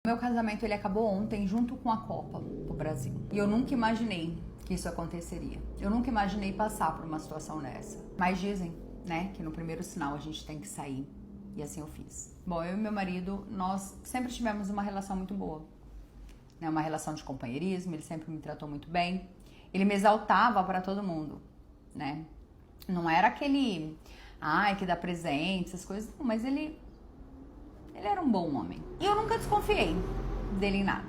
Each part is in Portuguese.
Meu casamento ele acabou ontem junto com a Copa do Brasil. E eu nunca imaginei que isso aconteceria. Eu nunca imaginei passar por uma situação dessa. Mas dizem, né, que no primeiro sinal a gente tem que sair. E assim eu fiz. Bom, eu e meu marido, nós sempre tivemos uma relação muito boa. Né, uma relação de companheirismo, ele sempre me tratou muito bem. Ele me exaltava pra todo mundo, né? Não era aquele, que dá presente, essas coisas, não, mas ele era um bom homem. E eu nunca desconfiei dele em nada.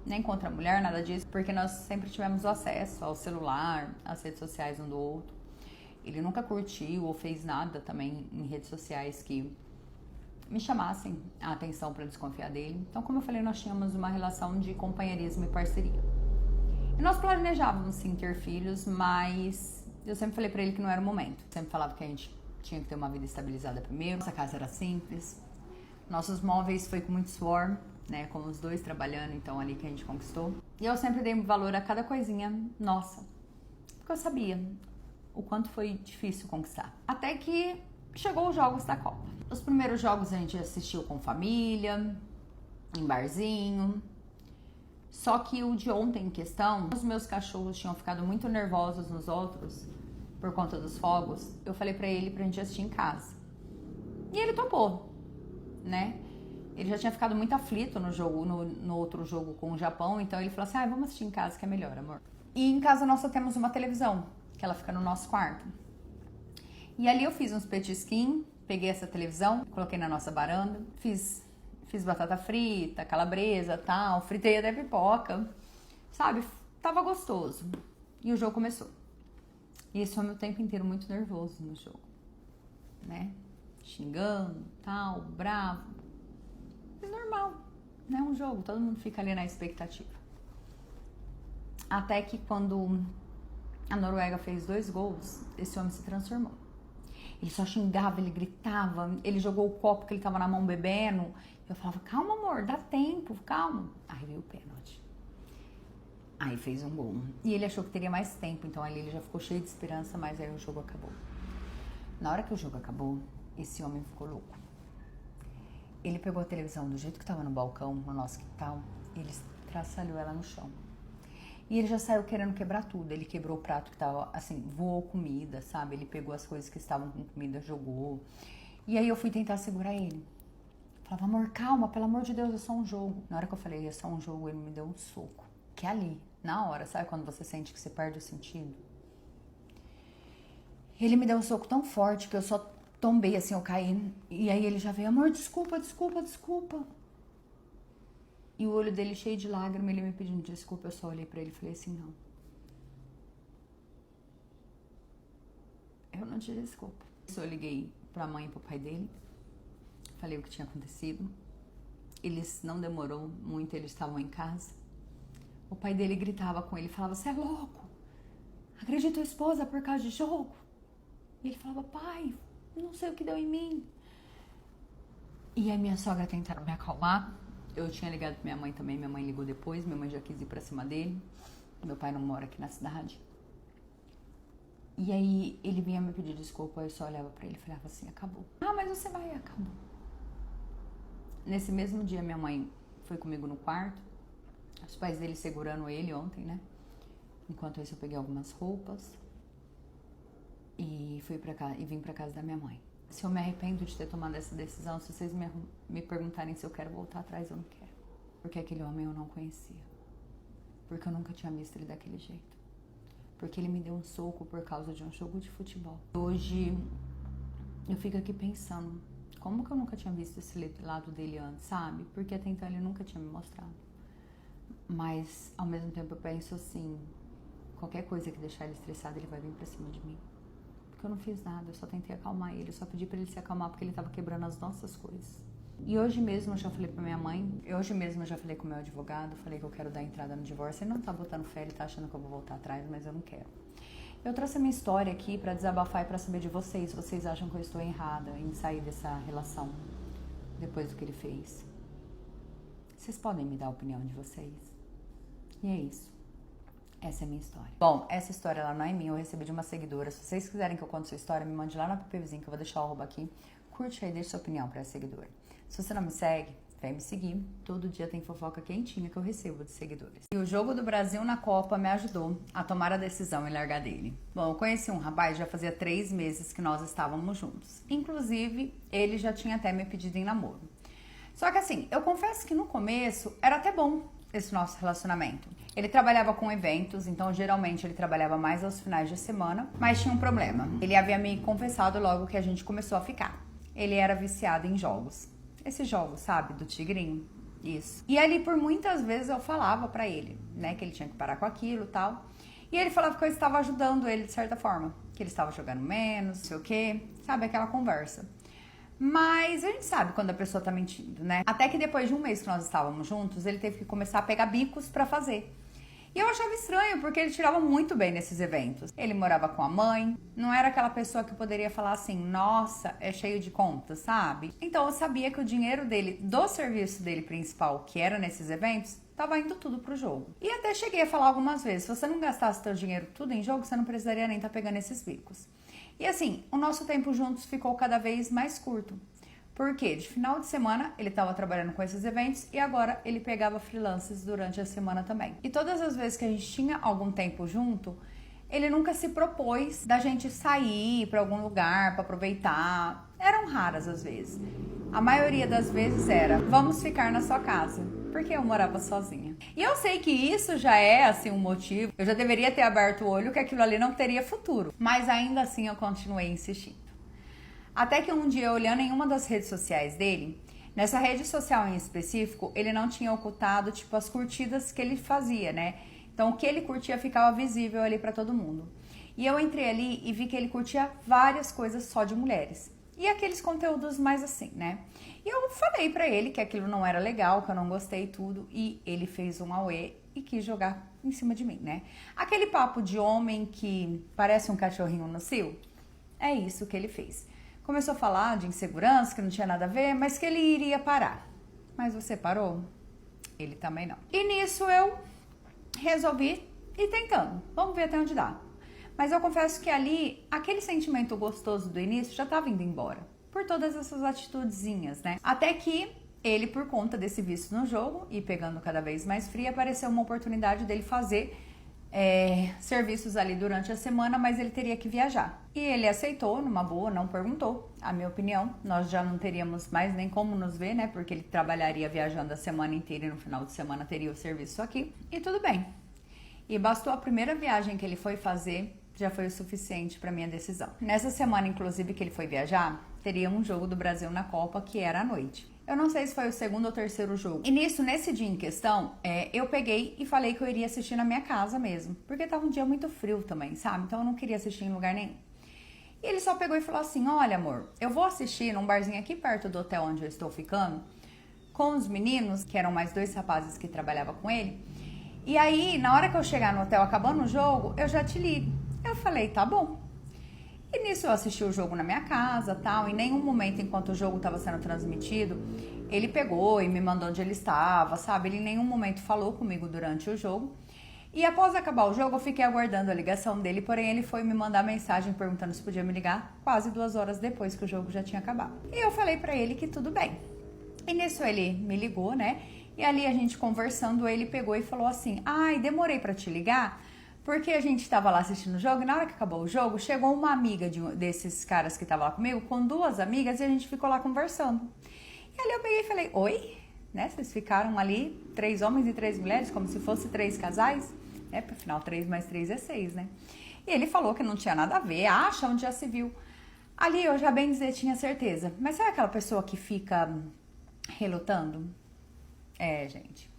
Nem contra a mulher, nada disso, porque nós sempre tivemos acesso ao celular, às redes sociais um do outro. Ele nunca curtiu ou fez nada também em redes sociais que me chamassem a atenção para desconfiar dele. Então, como eu falei, nós tínhamos uma relação de companheirismo e parceria. E nós planejávamos sim ter filhos, mas eu sempre falei para ele que não era o momento. Sempre falava que a gente tinha que ter uma vida estabilizada primeiro. Nossa casa era simples. Nossos móveis foi com muito suor, né? Com os dois trabalhando, então ali que a gente conquistou. E eu sempre dei valor a cada coisinha nossa. Porque eu sabia o quanto foi difícil conquistar. Até que chegou os jogos da Copa. Os primeiros jogos a gente assistiu com família, em barzinho. Só que o de ontem em questão, os meus cachorros tinham ficado muito nervosos nos outros por conta dos fogos. Eu falei pra ele pra gente assistir em casa. E ele topou, né? Ele já tinha ficado muito aflito no jogo, no outro jogo com o Japão, então ele falou assim, vamos assistir em casa que é melhor, amor. E em casa nós só temos uma televisão, que ela fica no nosso quarto. E ali eu fiz uns petisquinhos, peguei essa televisão, coloquei na nossa varanda, fiz batata frita, calabresa, tal, fritei até pipoca, sabe? Tava gostoso. E o jogo começou. E esse homem o tempo inteiro muito nervoso no jogo, né? Xingando, tal, bravo. É normal, né? Um jogo, todo mundo fica ali na expectativa. Até que quando a Noruega fez 2 gols, esse homem se transformou. Ele só xingava, ele gritava, ele jogou o copo que ele tava na mão bebendo. Eu falava, calma amor, dá tempo, calma. Aí veio o pênalti. Aí fez um gol. E ele achou que teria mais tempo, então ali ele já ficou cheio de esperança, mas aí o jogo acabou. Na hora que o jogo acabou, esse homem ficou louco. Ele pegou a televisão do jeito que tava no balcão, no nosso quintal, e ele traçalhou ela no chão. E ele já saiu querendo quebrar tudo. Ele quebrou o prato que tava, assim, voou comida, sabe? Ele pegou as coisas que estavam com comida, jogou. E aí eu fui tentar segurar ele. Falava, amor, calma, pelo amor de Deus, é só um jogo. Na hora que eu falei, é só um jogo, ele me deu um soco. Que é ali, na hora, sabe quando você sente que você perde o sentido? Ele me deu um soco tão forte que eu só tombei, assim, eu caí. E aí ele já veio, amor, desculpa, desculpa, desculpa. E o olho dele cheio de lágrimas, ele me pedindo desculpa, eu só olhei pra ele e falei assim, não. Eu não te desculpo. Eu liguei pra mãe e pro pai dele, falei o que tinha acontecido. Eles, não demorou muito, eles estavam em casa. O pai dele gritava com ele, falava, você é louco? Agredi tua esposa por causa de jogo? E ele falava, pai, não sei o que deu em mim. E aí minha sogra tentaram me acalmar. Eu tinha ligado pra minha mãe também, minha mãe ligou depois, minha mãe já quis ir pra cima dele. Meu pai não mora aqui na cidade. E aí ele vinha me pedir desculpa, eu só olhava pra ele e falava assim, acabou. Mas você vai, acabou. Nesse mesmo dia minha mãe foi comigo no quarto, os pais dele segurando ele ontem, né? Enquanto isso eu peguei algumas roupas e fui pra casa, e vim pra casa da minha mãe. Se eu me arrependo de ter tomado essa decisão, se vocês me perguntarem se eu quero voltar atrás, eu não quero. Porque aquele homem eu não conhecia. Porque eu nunca tinha visto ele daquele jeito. Porque ele me deu um soco por causa de um jogo de futebol. Hoje eu fico aqui pensando, como que eu nunca tinha visto esse lado dele antes, sabe? Porque até então ele nunca tinha me mostrado. Mas ao mesmo tempo eu penso assim, qualquer coisa que deixar ele estressado, ele vai vir pra cima de mim. Porque eu não fiz nada, eu só tentei acalmar ele, eu só pedi pra ele se acalmar porque ele tava quebrando as nossas coisas. E hoje mesmo eu já falei pra minha mãe, hoje mesmo eu já falei com o meu advogado, falei que eu quero dar entrada no divórcio. Ele não tá botando fé, ele tá achando que eu vou voltar atrás, mas eu não quero. Eu trouxe a minha história aqui pra desabafar e pra saber de vocês. Vocês acham que eu estou errada em sair dessa relação depois do que ele fez? Vocês podem me dar a opinião de vocês? E é isso. Essa é a minha história. Bom, essa história ela não é minha, eu recebi de uma seguidora. Se vocês quiserem que eu conte sua história, me mande lá no app vizinho que eu vou deixar o arroba aqui. Curte aí, deixa sua opinião pra essa seguidora. Se você não me segue, fé em me seguir. Todo dia tem fofoca quentinha que eu recebo de seguidores. E o jogo do Brasil na Copa me ajudou a tomar a decisão em largar dele. Bom, eu conheci um rapaz, já fazia 3 meses que nós estávamos juntos. Inclusive, ele já tinha até me pedido em namoro. Só que assim, eu confesso que no começo era até bom esse nosso relacionamento. Ele trabalhava com eventos, então geralmente ele trabalhava mais aos finais de semana, mas tinha um problema. Ele havia me confessado logo que a gente começou a ficar. Ele era viciado em jogos. Esses jogos, sabe? Do tigrinho. Isso. E ali por muitas vezes eu falava pra ele, né, que ele tinha que parar com aquilo e tal. E ele falava que eu estava ajudando ele de certa forma. Que ele estava jogando menos, não sei o quê. Sabe, aquela conversa. Mas a gente sabe quando a pessoa tá mentindo, né? Até que depois de um mês que nós estávamos juntos, ele teve que começar a pegar bicos pra fazer. E eu achava estranho, porque ele tirava muito bem nesses eventos. Ele morava com a mãe, não era aquela pessoa que poderia falar assim, nossa, é cheio de contas, sabe? Então eu sabia que o dinheiro dele, do serviço dele principal, que era nesses eventos, tava indo tudo pro jogo. E até cheguei a falar algumas vezes, se você não gastasse seu dinheiro tudo em jogo, você não precisaria nem estar pegando esses bicos. E assim, o nosso tempo juntos ficou cada vez mais curto. Porque de final de semana ele estava trabalhando com esses eventos e agora ele pegava freelances durante a semana também. E todas as vezes que a gente tinha algum tempo junto, ele nunca se propôs da gente sair para algum lugar para aproveitar. Eram raras as vezes. A maioria das vezes era, vamos ficar na sua casa, porque eu morava sozinha. E eu sei que isso já é assim um motivo, eu já deveria ter aberto o olho que aquilo ali não teria futuro, mas ainda assim eu continuei insistindo. Até que um dia, olhando em uma das redes sociais dele, nessa rede social em específico, ele não tinha ocultado, tipo, as curtidas que ele fazia, né? Então, o que ele curtia ficava visível ali pra todo mundo. E eu entrei ali e vi que ele curtia várias coisas só de mulheres. E aqueles conteúdos mais assim, né? E eu falei pra ele que aquilo não era legal, que eu não gostei e tudo. E ele fez um auê e quis jogar em cima de mim, né? Aquele papo de homem que parece um cachorrinho no cio, é isso que ele fez. Começou a falar de insegurança, que não tinha nada a ver, mas que ele iria parar. Mas você parou? Ele também não. E nisso eu resolvi ir tentando. Vamos ver até onde dá. Mas eu confesso que ali, aquele sentimento gostoso do início já estava indo embora. Por todas essas atitudezinhas, né? Até que ele, por conta desse vício no jogo e pegando cada vez mais frio, apareceu uma oportunidade dele fazer serviços ali durante a semana, mas ele teria que viajar. E ele aceitou, numa boa, não perguntou a minha opinião. Nós já não teríamos mais nem como nos ver, né? Porque ele trabalharia viajando a semana inteira e no final de semana teria o serviço aqui. E tudo bem. E bastou a primeira viagem que ele foi fazer, já foi o suficiente para minha decisão. Nessa semana, inclusive, que ele foi viajar, teria um jogo do Brasil na Copa, que era à noite. Eu não sei se foi o segundo ou terceiro jogo. E nesse dia em questão, eu peguei e falei que eu iria assistir na minha casa mesmo. Porque tava um dia muito frio também, sabe? Então eu não queria assistir em lugar nenhum. E ele só pegou e falou assim, olha amor, eu vou assistir num barzinho aqui perto do hotel onde eu estou ficando, com os meninos, que eram mais 2 rapazes que trabalhavam com ele. E aí, na hora que eu chegar no hotel, acabando o jogo, eu já te ligo. Eu falei, tá bom. E nisso eu assisti o jogo na minha casa, tal, em nenhum momento, enquanto o jogo estava sendo transmitido, ele pegou e me mandou onde ele estava, sabe? Ele em nenhum momento falou comigo durante o jogo. E após acabar o jogo, eu fiquei aguardando a ligação dele, porém ele foi me mandar mensagem perguntando se podia me ligar quase 2 horas depois que o jogo já tinha acabado. E eu falei pra ele que tudo bem. E nisso ele me ligou, né? E ali a gente conversando, ele pegou e falou assim, ai, demorei pra te ligar, porque a gente tava lá assistindo o jogo e na hora que acabou o jogo, chegou uma amiga desses caras que tava lá comigo, com 2 amigas, e a gente ficou lá conversando. E ali eu peguei e falei, oi? Né? Vocês ficaram ali, 3 homens e 3 mulheres, como se fosse 3 casais? Por final, 3 mais 3 é 6, né? E ele falou que não tinha nada a ver, acha onde já se viu. Ali eu já bem dizer tinha certeza. Mas sabe aquela pessoa que fica relutando? Gente,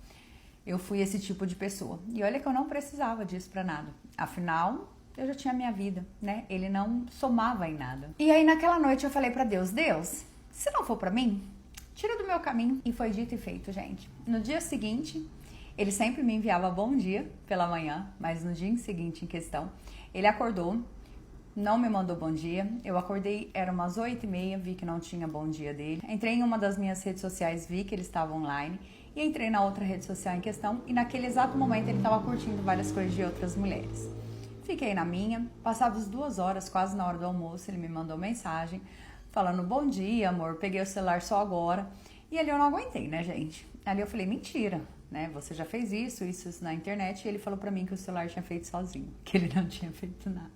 eu fui esse tipo de pessoa. E olha que eu não precisava disso pra nada. Afinal, eu já tinha minha vida, né? Ele não somava em nada. E aí naquela noite eu falei pra Deus, Deus, se não for pra mim, tira do meu caminho. E foi dito e feito, gente. No dia seguinte, ele sempre me enviava bom dia pela manhã, mas no dia seguinte em questão, ele acordou, não me mandou bom dia. Eu acordei, era umas 8h30, vi que não tinha bom dia dele. Entrei em uma das minhas redes sociais, vi que ele estava online e entrei na outra rede social em questão e naquele exato momento ele estava curtindo várias coisas de outras mulheres. Fiquei na minha, passadas 2 horas, quase na hora do almoço, ele me mandou mensagem falando bom dia, amor, peguei o celular só agora. E ali eu não aguentei, né, gente? Ali eu falei, mentira, né? Você já fez isso na internet. E ele falou pra mim que o celular tinha feito sozinho, que ele não tinha feito nada.